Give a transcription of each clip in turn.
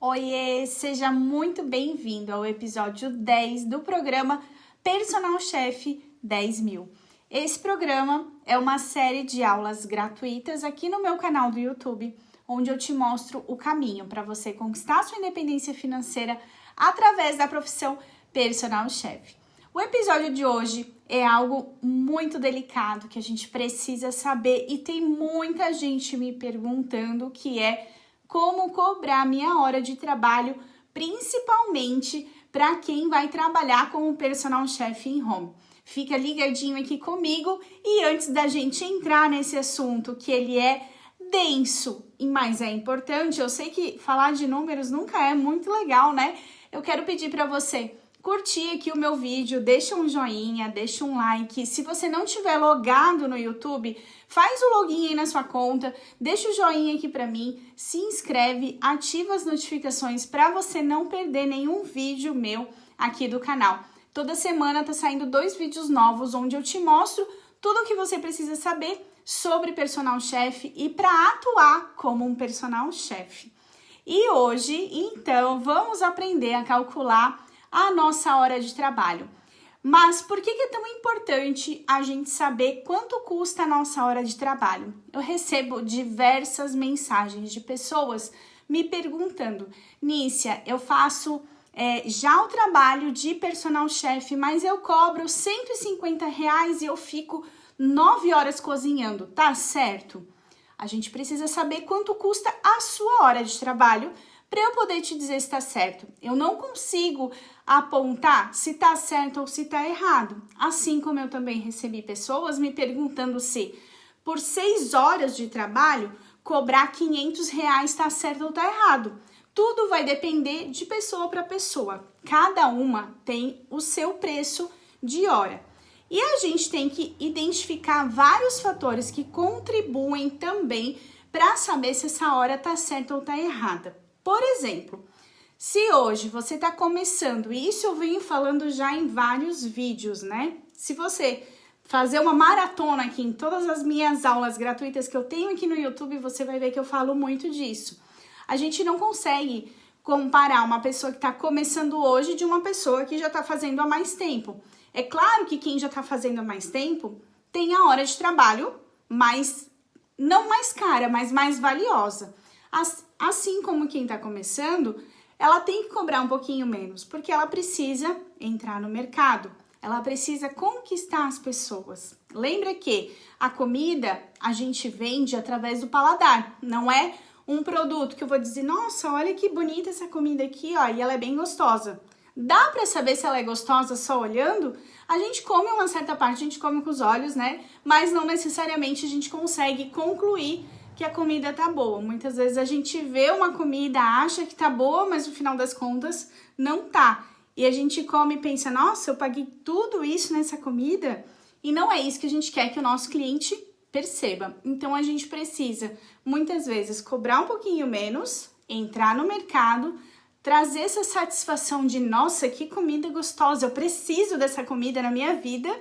Oiê, seja muito bem-vindo ao episódio 10 do programa Personal Chef 10.000. Esse programa é uma série de aulas gratuitas aqui no meu canal do YouTube, onde eu te mostro o caminho para você conquistar sua independência financeira através da profissão Personal Chef. O episódio de hoje é algo muito delicado que a gente precisa saber e tem muita gente me perguntando, que é como cobrar minha hora de trabalho, principalmente para quem vai trabalhar como personal chef em home. Fica ligadinho aqui comigo e antes da gente entrar nesse assunto, que ele é denso, mas é importante, eu sei que falar de números nunca é muito legal, né? Eu quero pedir para você curtir aqui o meu vídeo, deixa um joinha, deixa um like. Se você não tiver logado no YouTube, faz o login aí na sua conta, deixa o joinha aqui pra mim, se inscreve, ativa as notificações para você não perder nenhum vídeo meu aqui do canal. Toda semana tá saindo 2 vídeos novos onde eu te mostro tudo o que você precisa saber sobre personal chef e para atuar como um personal chef. E hoje, então, vamos aprender a calcular a nossa hora de trabalho. Mas por que é tão importante a gente saber quanto custa a nossa hora de trabalho? Eu recebo diversas mensagens de pessoas me perguntando: Nícia, eu faço já o trabalho de personal chef, mas eu cobro R$150 e eu fico 9 horas cozinhando, tá certo? A gente precisa saber quanto custa a sua hora de trabalho para eu poder te dizer se está certo. Eu não consigo apontar se está certo ou se está errado. Assim como eu também recebi pessoas me perguntando se por 6 horas de trabalho cobrar R$500 está certo ou está errado. Tudo vai depender de pessoa para pessoa. Cada uma tem o seu preço de hora. E a gente tem que identificar vários fatores que contribuem também para saber se essa hora está certa ou está errada. Por exemplo, se hoje você está começando, e isso eu venho falando já em vários vídeos, né? Se você fazer uma maratona aqui em todas as minhas aulas gratuitas que eu tenho aqui no YouTube, você vai ver que eu falo muito disso. A gente não consegue comparar uma pessoa que está começando hoje de uma pessoa que já está fazendo há mais tempo. É claro que quem já está fazendo há mais tempo tem a hora de trabalho não mais cara, mas mais valiosa. Assim como quem está começando, ela tem que cobrar um pouquinho menos, porque ela precisa entrar no mercado, ela precisa conquistar as pessoas. Lembra que a comida a gente vende através do paladar, não é um produto que eu vou dizer, nossa, olha que bonita essa comida aqui, ó, e ela é bem gostosa. Dá para saber se ela é gostosa só olhando? A gente come uma certa parte, a gente come com os olhos, né? Mas não necessariamente a gente consegue concluir que a comida tá boa. Muitas vezes a gente vê uma comida, acha que tá boa, mas no final das contas não tá. E a gente come e pensa, nossa, eu paguei tudo isso nessa comida? E não é isso que a gente quer que o nosso cliente perceba. Então a gente precisa, muitas vezes, cobrar um pouquinho menos, entrar no mercado, trazer essa satisfação de, nossa, que comida gostosa, eu preciso dessa comida na minha vida,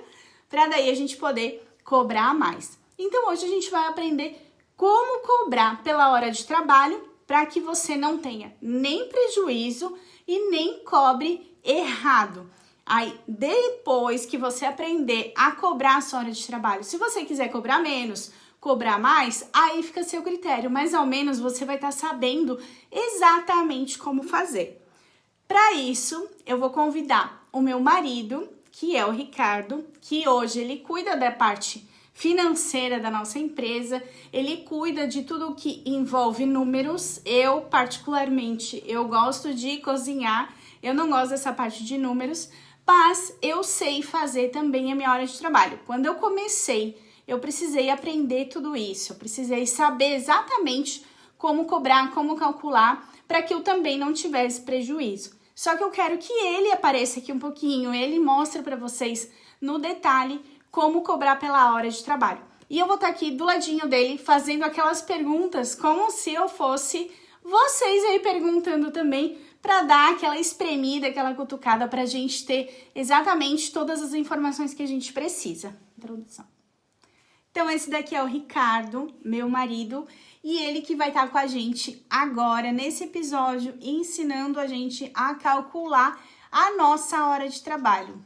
para daí a gente poder cobrar mais. Então hoje a gente vai aprender como cobrar pela hora de trabalho para que você não tenha nem prejuízo e nem cobre errado. Aí, depois que você aprender a cobrar a sua hora de trabalho, se você quiser cobrar menos, cobrar mais, aí fica a seu critério, mas ao menos você vai estar sabendo exatamente como fazer. Para isso, eu vou convidar o meu marido, que é o Ricardo, que hoje ele cuida da parte financeira da nossa empresa, ele cuida de tudo que envolve números. Eu, particularmente, eu gosto de cozinhar, eu não gosto dessa parte de números, mas eu sei fazer também a minha hora de trabalho. Quando eu comecei, eu precisei aprender tudo isso, eu precisei saber exatamente como cobrar, como calcular, para que eu também não tivesse prejuízo. Só que eu quero que ele apareça aqui um pouquinho, ele mostra para vocês no detalhe como cobrar pela hora de trabalho. E eu vou estar aqui do ladinho dele, fazendo aquelas perguntas como se eu fosse vocês aí perguntando também, para dar aquela espremida, aquela cutucada para a gente ter exatamente todas as informações que a gente precisa. Introdução. Então, esse daqui é o Ricardo, meu marido, e ele que vai estar com a gente agora, nesse episódio, ensinando a gente a calcular a nossa hora de trabalho.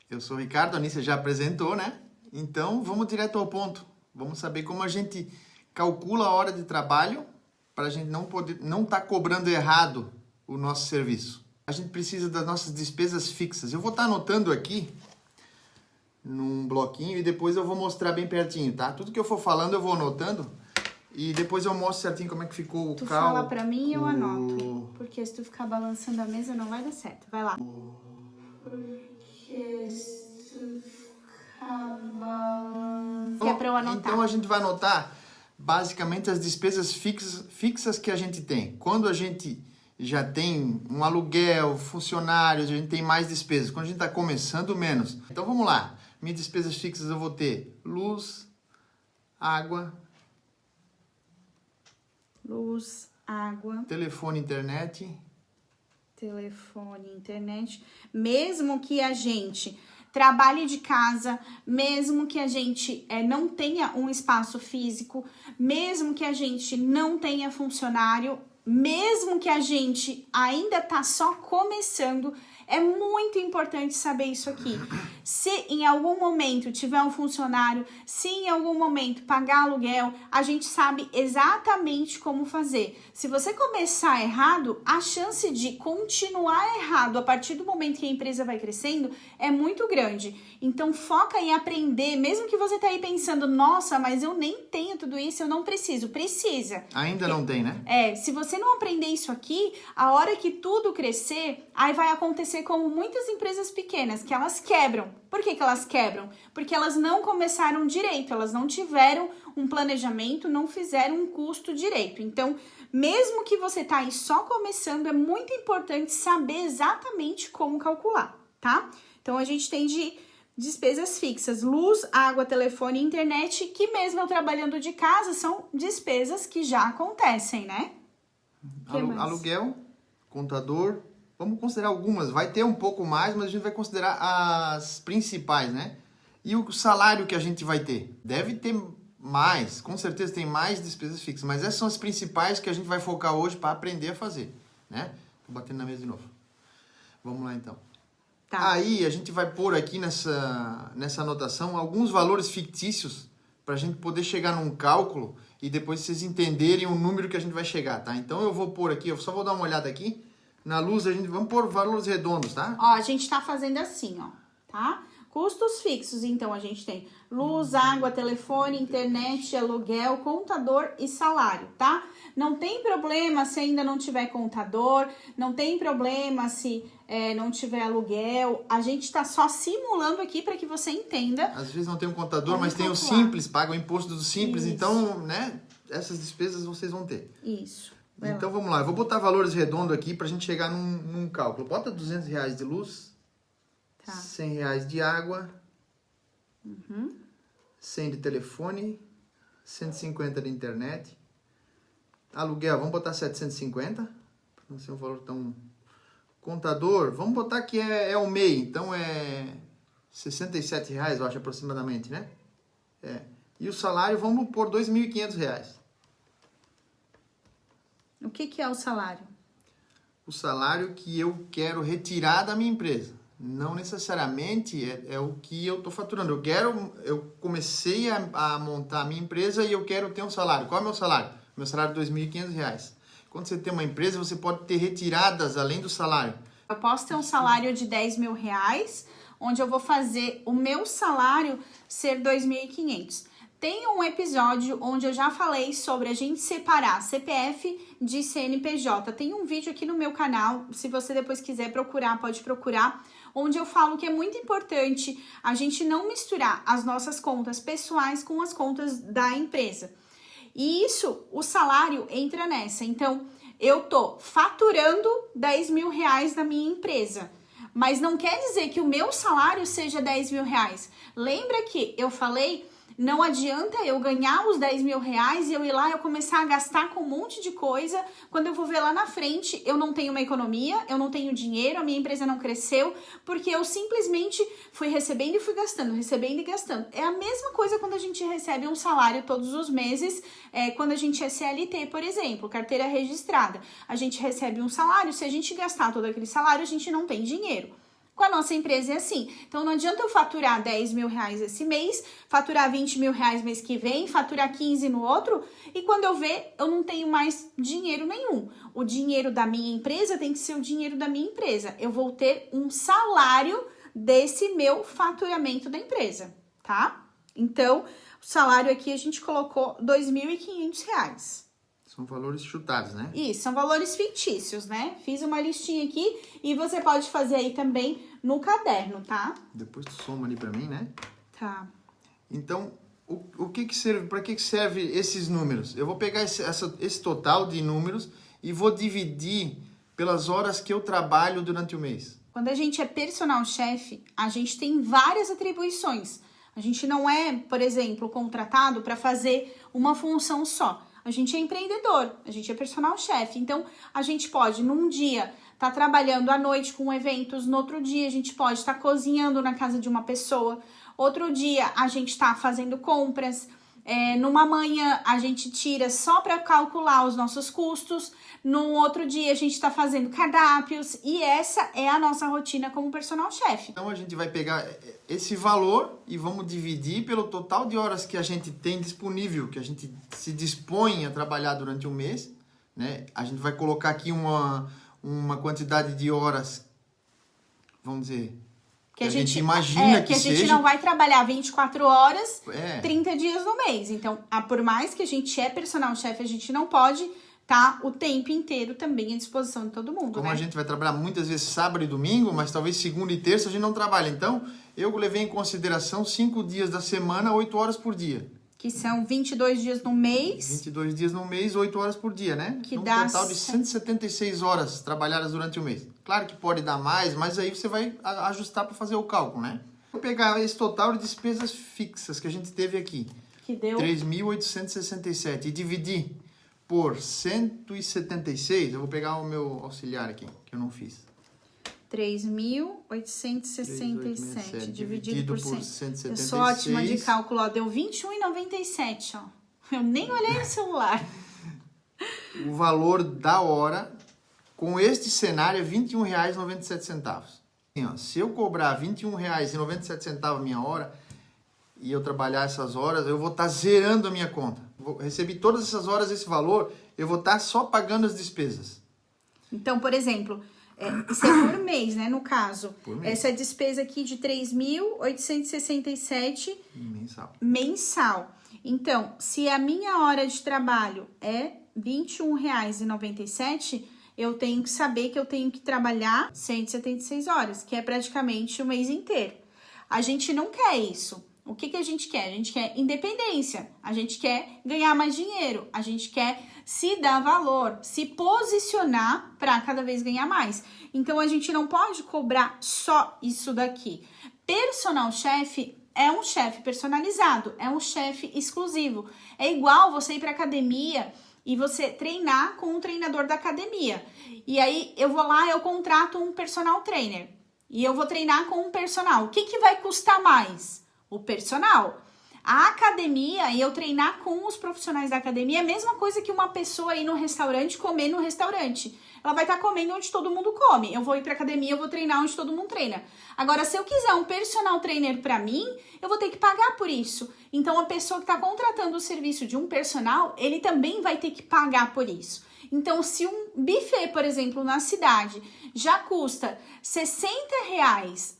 Eu sou o Ricardo, a Anícia já apresentou, né? Então, vamos direto ao ponto. Vamos saber como a gente calcula a hora de trabalho para a gente não estar cobrando errado o nosso serviço. A gente precisa das nossas despesas fixas. Eu vou estar anotando aqui num bloquinho e depois eu vou mostrar bem pertinho, tá? Tudo que eu for falando eu vou anotando e depois eu mostro certinho como é que ficou o Tu cálculo. fala pra mim e eu anoto, porque se tu ficar balançando a mesa não vai dar certo. Vai lá. Porque se tu ficar balançando... Que é pra eu anotar. Então a gente vai anotar basicamente as despesas fixas que a gente tem. Quando a gente já tem um aluguel, funcionários, a gente tem mais despesas. Quando a gente está começando, menos. Então vamos lá. Minhas despesas fixas eu vou ter luz, água, telefone, internet. Mesmo que a gente trabalhe de casa, mesmo que a gente não tenha um espaço físico, mesmo que a gente não tenha funcionário, mesmo que a gente ainda tá só começando, é muito importante saber isso aqui. Se em algum momento tiver um funcionário, se em algum momento pagar aluguel, a gente sabe exatamente como fazer. Se você começar errado, a chance de continuar errado a partir do momento que a empresa vai crescendo é muito grande. Então foca em aprender, mesmo que você tá aí pensando, nossa, mas eu nem tenho tudo isso, eu não preciso. Precisa. Ainda não tem, né? Se você não aprender isso aqui, a hora que tudo crescer, aí vai acontecer como muitas empresas pequenas, que elas quebram. Por que elas quebram? Porque elas não começaram direito, elas não tiveram um planejamento, não fizeram um custo direito. Então, mesmo que você tá aí só começando, é muito importante saber exatamente como calcular, tá? Então, a gente tem de despesas fixas, luz, água, telefone e internet, que mesmo eu trabalhando de casa, são despesas que já acontecem, né? Aluguel, contador, vamos considerar algumas, vai ter um pouco mais, mas a gente vai considerar as principais, né? E o salário que a gente vai ter? Deve ter mais, com certeza tem mais despesas fixas, mas essas são as principais que a gente vai focar hoje para aprender a fazer, né? Tô batendo na mesa de novo. Vamos lá então. Tá. Aí a gente vai pôr aqui nessa anotação alguns valores fictícios para a gente poder chegar num cálculo e depois vocês entenderem o número que a gente vai chegar, tá? Então eu vou pôr aqui, eu só vou dar uma olhada aqui. Na luz, vamos pôr valores redondos, tá? Ó, a gente tá fazendo assim, ó, tá? Custos fixos, então, a gente tem luz, água, telefone, internet, aluguel, contador e salário, tá? Não tem problema se ainda não tiver contador, não tem problema se não tiver aluguel. A gente tá só simulando aqui para que você entenda. Às vezes não tem um contador, mas tem o calcular. simples, paga o imposto do simples, Isso. então, né, essas despesas vocês vão ter. Isso. Então vamos lá, eu vou botar valores redondos aqui pra gente chegar num cálculo. Bota R$200 de luz, Tá. R$100 de água, 100 de telefone, 150 de internet. Aluguel, vamos botar 750, pra não ser um valor tão... Contador, vamos botar que é o MEI, então é R$67, eu acho, aproximadamente, né? E o salário, vamos pôr R$2.500. O que é o salário? O salário que eu quero retirar da minha empresa. Não necessariamente é o que eu estou faturando. Eu comecei a montar a minha empresa e eu quero ter um salário. Qual é o meu salário? Meu salário é R$2.500. Quando você tem uma empresa, você pode ter retiradas além do salário. Eu posso ter um salário de R$10.000, onde eu vou fazer o meu salário ser R$2.500. Tem um episódio onde eu já falei sobre a gente separar CPF de CNPJ. Tem um vídeo aqui no meu canal, se você depois quiser procurar, pode procurar, onde eu falo que é muito importante a gente não misturar as nossas contas pessoais com as contas da empresa. E isso, o salário entra nessa. Então, eu tô faturando R$10.000 na minha empresa, mas não quer dizer que o meu salário seja R$10.000. Lembra que eu falei Não adianta eu ganhar os 10 mil reais e eu ir lá e eu começar a gastar com um monte de coisa. Quando eu vou ver lá na frente, eu não tenho uma economia, eu não tenho dinheiro, a minha empresa não cresceu, porque eu simplesmente fui recebendo e fui gastando, recebendo e gastando. É a mesma coisa quando a gente recebe um salário todos os meses, quando a gente é CLT, por exemplo, carteira registrada. A gente recebe um salário, se a gente gastar todo aquele salário, a gente não tem dinheiro. Com a nossa empresa é assim. Então, não adianta eu faturar 10 mil reais esse mês, faturar 20 mil reais mês que vem, faturar 15 no outro, e quando eu ver, eu não tenho mais dinheiro nenhum. O dinheiro da minha empresa tem que ser o dinheiro da minha empresa. Eu vou ter um salário desse meu faturamento da empresa, tá? Então, o salário aqui a gente colocou R$ 2.500. São valores chutados, né? Isso, são valores fictícios, né? Fiz uma listinha aqui e você pode fazer aí também no caderno, tá? Depois tu soma ali pra mim, né? Tá. Então, o que que serve, para que serve esses números? Eu vou pegar esse total de números e vou dividir pelas horas que eu trabalho durante o mês. Quando a gente é personal chefe, a gente tem várias atribuições. A gente não é, por exemplo, contratado para fazer uma função só. A gente é empreendedor, a gente é personal chefe. Então, a gente pode, num dia, estar trabalhando à noite com eventos. No outro dia, a gente pode estar cozinhando na casa de uma pessoa. Outro dia, a gente está fazendo compras. Numa manhã, a gente tira só para calcular os nossos custos. No outro dia, a gente está fazendo cardápios. E essa é a nossa rotina como personal chefe. Então, a gente vai pegar esse valor e vamos dividir pelo total de horas que a gente tem disponível, que a gente se dispõe a trabalhar durante um mês, né? A gente vai colocar aqui uma quantidade de horas, vamos dizer, que a gente imagina que seja. A gente não vai trabalhar 24 horas, 30 dias no mês. Então, por mais que a gente é personal chefe, a gente não pode estar o tempo inteiro também à disposição de todo mundo, Como né? a gente vai trabalhar muitas vezes sábado e domingo, mas talvez segunda e terça a gente não trabalha. Então, eu levei em consideração 5 dias da semana, 8 horas por dia. Que são 22 dias no mês. 22 dias no mês, 8 horas por dia, né? Que um dá total de 176 horas trabalhadas durante o mês. Claro que pode dar mais, mas aí você vai ajustar para fazer o cálculo, né? Vou pegar esse total de despesas fixas que a gente teve aqui. Que deu 3.867 e dividir por 176, eu vou pegar o meu auxiliar aqui, que eu não fiz. 3.867 dividido por 176. Eu sou ótima de cálculo, ó, deu 21,97, ó. Eu nem olhei no celular. O valor da hora, com este cenário, é R$ 21,97. Assim, ó, se eu cobrar R$ 21,97 a minha hora e eu trabalhar essas horas, eu vou estar zerando a minha conta. Recebi todas essas horas, esse valor, eu vou estar só pagando as despesas. Então, por exemplo, isso é por mês, né, no caso. Essa despesa aqui de 3.867 mensal. Então, se a minha hora de trabalho é R$ 21,97, eu tenho que saber que eu tenho que trabalhar 176 horas, que é praticamente o mês inteiro. A gente não quer isso. O que a gente quer? A gente quer independência, a gente quer ganhar mais dinheiro, a gente quer se dar valor, se posicionar para cada vez ganhar mais. Então, a gente não pode cobrar só isso daqui. Personal chefe é um chefe personalizado, é um chefe exclusivo. É igual você ir para academia e você treinar com um treinador da academia. E aí, eu vou lá, eu contrato um personal trainer e eu vou treinar com um personal. O que vai custar mais? O personal. A academia e eu treinar com os profissionais da academia é a mesma coisa que uma pessoa ir no restaurante comer no restaurante. Ela vai estar comendo onde todo mundo come. Eu vou ir pra academia, eu vou treinar onde todo mundo treina. Agora, se eu quiser um personal trainer pra mim, eu vou ter que pagar por isso. Então, a pessoa que está contratando o serviço de um personal, ele também vai ter que pagar por isso. Então, se um buffet, por exemplo, na cidade já custa R$ 60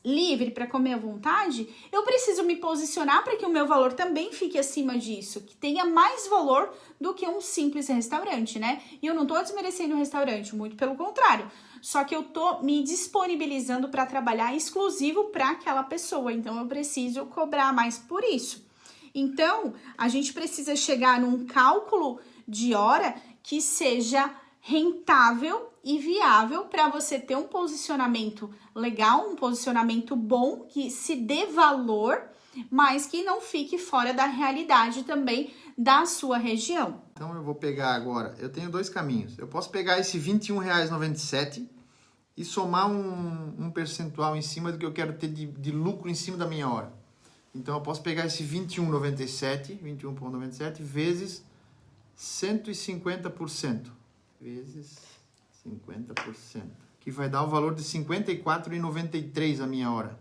livre para comer à vontade, eu preciso me posicionar para que o meu valor também fique acima disso, que tenha mais valor do que um simples restaurante, né? E eu não tô desmerecendo o restaurante, muito pelo contrário. Só que eu tô me disponibilizando para trabalhar exclusivo para aquela pessoa, então eu preciso cobrar mais por isso. Então, a gente precisa chegar num cálculo de hora que seja rentável e viável para você ter um posicionamento legal, um posicionamento bom, que se dê valor mas que não fique fora da realidade também da sua região. Então eu vou pegar agora, eu tenho dois caminhos. Eu posso pegar esse R$ 21,97 e somar um percentual em cima do que eu quero ter de lucro em cima da minha hora. Então eu posso pegar esse 21,97 vezes 150%, vezes 50%, que vai dar o valor de R$ 54,93 a minha hora.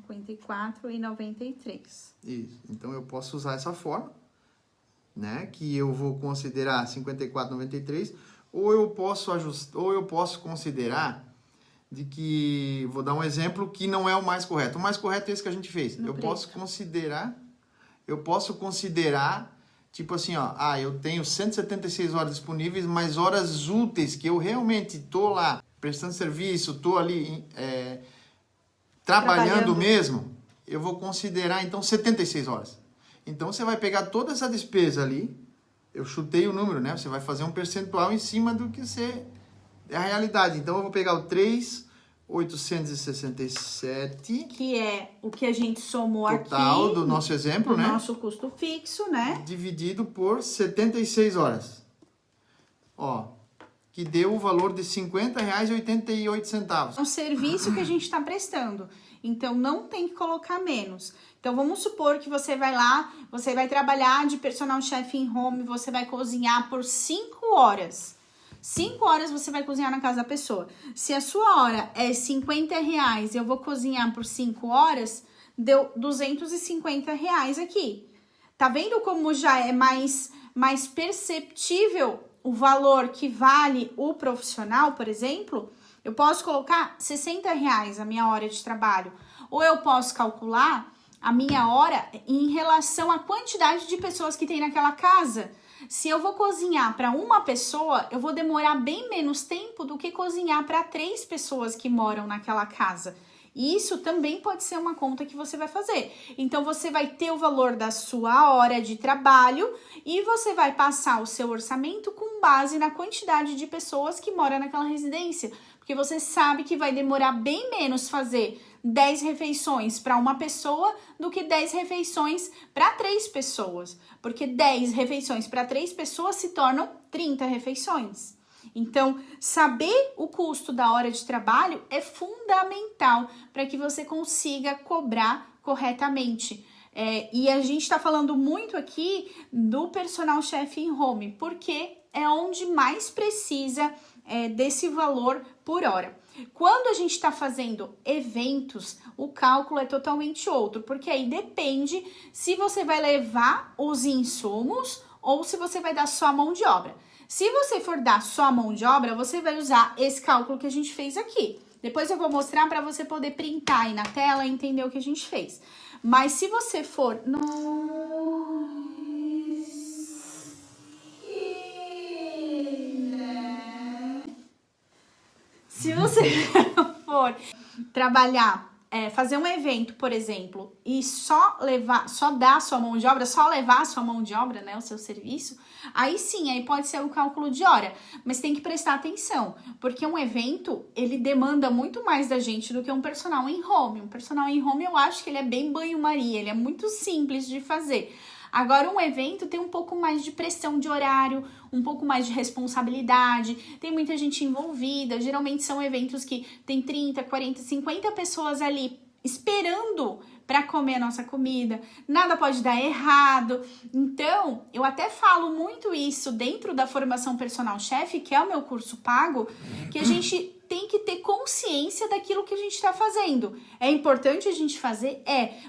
54,93. Isso. Então eu posso usar essa forma, né, que eu vou considerar 54,93, ou eu posso considerar de que, vou dar um exemplo que não é o mais correto. O mais correto é esse que a gente fez. Eu posso considerar, tipo assim, ó, eu tenho 176 horas disponíveis, mas horas úteis que eu realmente tô lá prestando serviço, tô ali trabalhando mesmo, eu vou considerar então 76 horas. Então você vai pegar toda essa despesa ali, eu chutei o número, né? Você vai fazer um percentual em cima do que é a realidade. Então eu vou pegar o 3.867, que é o que a gente somou total aqui do nosso exemplo, né? Nosso custo fixo, né? Dividido por 76 horas. Ó, que deu o valor de R$ 50,88. É um serviço que a gente está prestando. Então, não tem que colocar menos. Então, vamos supor que você vai lá, você vai trabalhar de personal chef em home, você vai cozinhar por 5 horas. 5 horas você vai cozinhar na casa da pessoa. Se a sua hora é R$50 e eu vou cozinhar por 5 horas, deu R$250 aqui. Tá vendo como já é mais perceptível o valor que vale o profissional, por exemplo? Eu posso colocar R$60 a minha hora de trabalho. Ou eu posso calcular a minha hora em relação à quantidade de pessoas que tem naquela casa. Se eu vou cozinhar para uma pessoa, eu vou demorar bem menos tempo do que cozinhar para 3 pessoas que moram naquela casa. E isso também pode ser uma conta que você vai fazer. Então, você vai ter o valor da sua hora de trabalho e você vai passar o seu orçamento com base na quantidade de pessoas que moram naquela residência. Porque você sabe que vai demorar bem menos fazer 10 refeições para uma pessoa do que 10 refeições para 3 pessoas. Porque 10 refeições para 3 pessoas se tornam 30 refeições. Então, saber o custo da hora de trabalho é fundamental para que você consiga cobrar corretamente. E a gente está falando muito aqui do personal chef em home, porque é onde mais precisa desse valor por hora. Quando a gente está fazendo eventos, o cálculo é totalmente outro, porque aí depende se você vai levar os insumos ou se você vai dar só a mão de obra. Se você for dar só a mão de obra, você vai usar esse cálculo que a gente fez aqui. Depois eu vou mostrar para você poder printar aí na tela e entender o que a gente fez. Mas se você for... Se você for trabalhar, fazer um evento, por exemplo, e só dar a sua mão de obra, só levar a sua mão de obra, né, o seu serviço, aí sim, aí pode ser o cálculo de hora, mas tem que prestar atenção, porque um evento, ele demanda muito mais da gente do que um personal em home. Um personal em home, eu acho que ele é bem banho-maria, ele é muito simples de fazer. Agora, um evento tem um pouco mais de pressão de horário, um pouco mais de responsabilidade, tem muita gente envolvida, geralmente são eventos que tem 30, 40, 50 pessoas ali esperando para comer a nossa comida, nada pode dar errado. Então, eu até falo muito isso dentro da formação personal chef, que é o meu curso pago, que a gente tem que ter consciência daquilo que a gente está fazendo. É importante a gente fazer?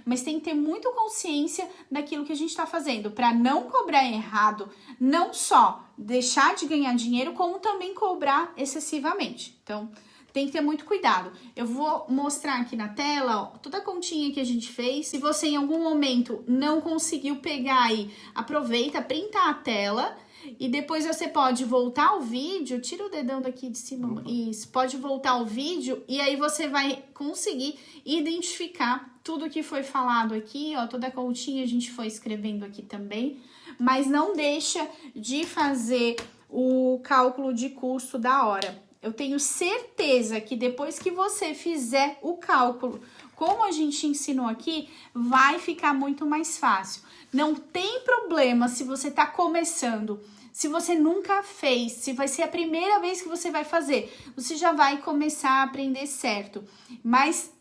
Mas tem que ter muito consciência daquilo que a gente está fazendo, para não cobrar errado, não só deixar de ganhar dinheiro, como também cobrar excessivamente. Então, tem que ter muito cuidado. Eu vou mostrar aqui na tela, ó, toda a continha que a gente fez. Se você em algum momento não conseguiu pegar aí, aproveita, printa a tela e depois você pode voltar ao vídeo. Tira o dedão daqui de cima. Isso, pode voltar ao vídeo e aí você vai conseguir identificar tudo que foi falado aqui, ó, toda a continha a gente foi escrevendo aqui também. Mas não deixa de fazer o cálculo de custo da hora. eu tenho certeza que depois que você fizer o cálculo, como a gente ensinou aqui, vai ficar muito mais fácil. Não tem problema se você está começando, se você nunca fez, se vai ser a primeira vez que você vai fazer, você já vai começar a aprender certo. Mas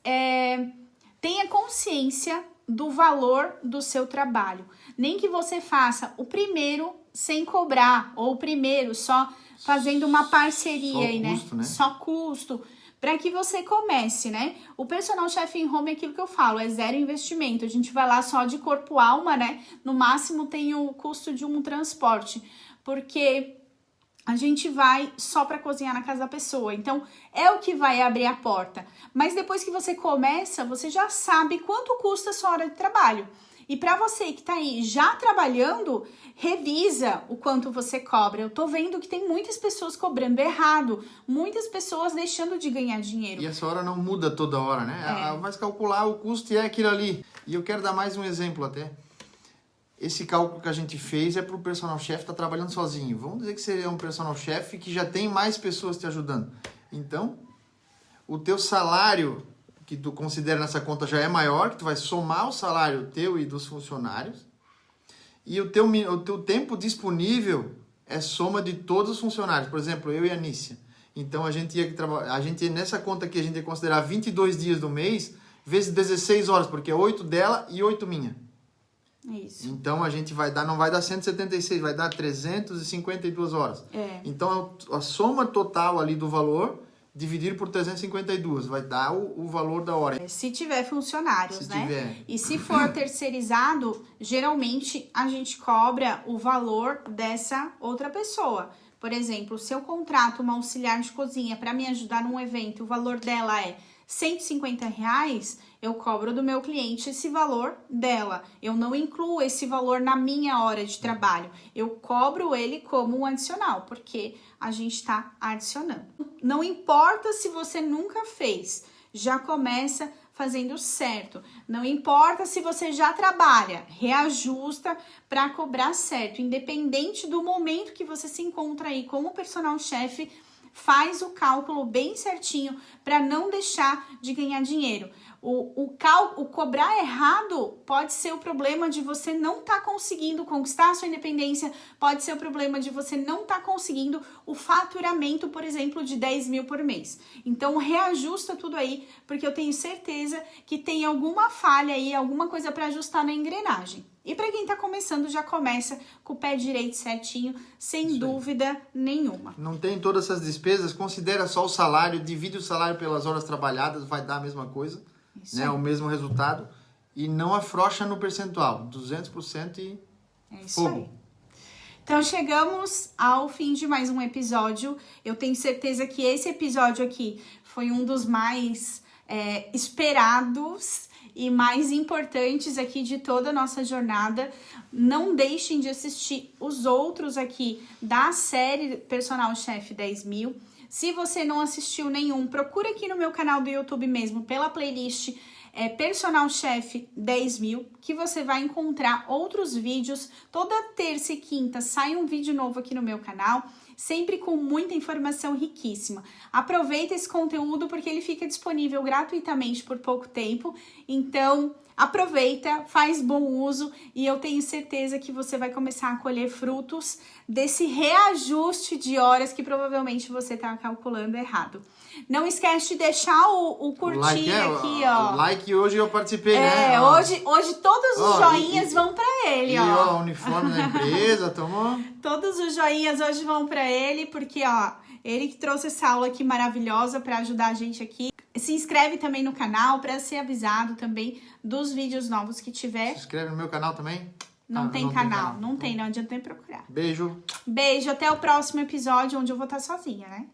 tenha consciência do valor do seu trabalho. Nem que você faça o primeiro sem cobrar, ou o primeiro só fazendo uma parceria aí, né? Só custo, para que você comece, né? O personal chef em home é aquilo que eu falo, é zero investimento. A gente vai lá só de corpo alma, né? No máximo tem o custo de um transporte, porque a gente vai só para cozinhar na casa da pessoa. Então, é o que vai abrir a porta. Mas depois que você começa, você já sabe quanto custa a sua hora de trabalho. E para você que tá aí já trabalhando, revisa o quanto você cobra. Eu tô vendo que tem muitas pessoas cobrando errado, muitas pessoas deixando de ganhar dinheiro. E essa hora não muda toda hora, né? Ela vai calcular o custo e é aquilo ali. E eu quero dar mais um exemplo até. Esse cálculo que a gente fez é para o personal chef estar trabalhando sozinho. Vamos dizer que você é um personal chef que já tem mais pessoas te ajudando. Então, o teu salário que tu considera nessa conta já é maior, que tu vai somar o salário teu e dos funcionários. E o teu tempo disponível é soma de todos os funcionários. Por exemplo, eu e a Nícia. Então, a gente nessa conta aqui, a gente ia considerar 22 dias do mês, vezes 16 horas, porque é 8 dela e 8 minha. Isso. Então, a gente não vai dar 176, vai dar 352 horas. Então, a soma total ali do valor, dividir por 352, vai dar o valor da hora. Se tiver funcionários, se né? Tiver. E se for terceirizado, geralmente a gente cobra o valor dessa outra pessoa. Por exemplo, se eu contrato uma auxiliar de cozinha para me ajudar num evento, o valor dela é R$150, eu cobro do meu cliente esse valor dela. Eu não incluo esse valor na minha hora de trabalho. Eu cobro ele como um adicional, porque a gente está adicionando. Não importa se você nunca fez, já começa fazendo certo. Não importa se você já trabalha, reajusta para cobrar certo. Independente do momento que você se encontra aí como personal chef, faz o cálculo bem certinho para não deixar de ganhar dinheiro. O cobrar errado pode ser o problema de você não estar conseguindo conquistar a sua independência, pode ser o problema de você não estar conseguindo o faturamento, por exemplo, de 10 mil por mês. Então, reajusta tudo aí, porque eu tenho certeza que tem alguma falha aí, alguma coisa para ajustar na engrenagem. E para quem tá começando, já começa com o pé direito certinho, sem dúvida nenhuma. Não tem todas essas despesas, considera só o salário, divide o salário pelas horas trabalhadas, vai dar a mesma coisa, né? O mesmo resultado. E não afrouxa no percentual, 200% e fogo. Aí. Então, chegamos ao fim de mais um episódio. Eu tenho certeza que esse episódio aqui foi um dos mais esperados e mais importantes aqui de toda a nossa jornada. Não deixem de assistir os outros aqui da série Personal Chef 10.000. Se você não assistiu nenhum, procura aqui no meu canal do YouTube mesmo, pela playlist Personal Chef 10.000, que você vai encontrar outros vídeos. Toda terça e quinta sai um vídeo novo aqui no meu canal, sempre com muita informação riquíssima. Aproveita esse conteúdo porque ele fica disponível gratuitamente por pouco tempo, então aproveita, faz bom uso e eu tenho certeza que você vai começar a colher frutos desse reajuste de horas que provavelmente você está calculando errado. Não esquece de deixar o curtir like, aqui, ó. O like hoje eu participei, né? Hoje todos os joinhas vão para ele, ó. E ó, o uniforme da empresa, tomou? Todos os joinhas hoje vão para ele, porque, ó, ele que trouxe essa aula aqui maravilhosa para ajudar a gente aqui. Se inscreve também no canal para ser avisado também dos vídeos novos que tiver. Se inscreve no meu canal também? Não tem canal, não adianta nem procurar. Beijo. Beijo, até o próximo episódio, onde eu vou estar sozinha, né?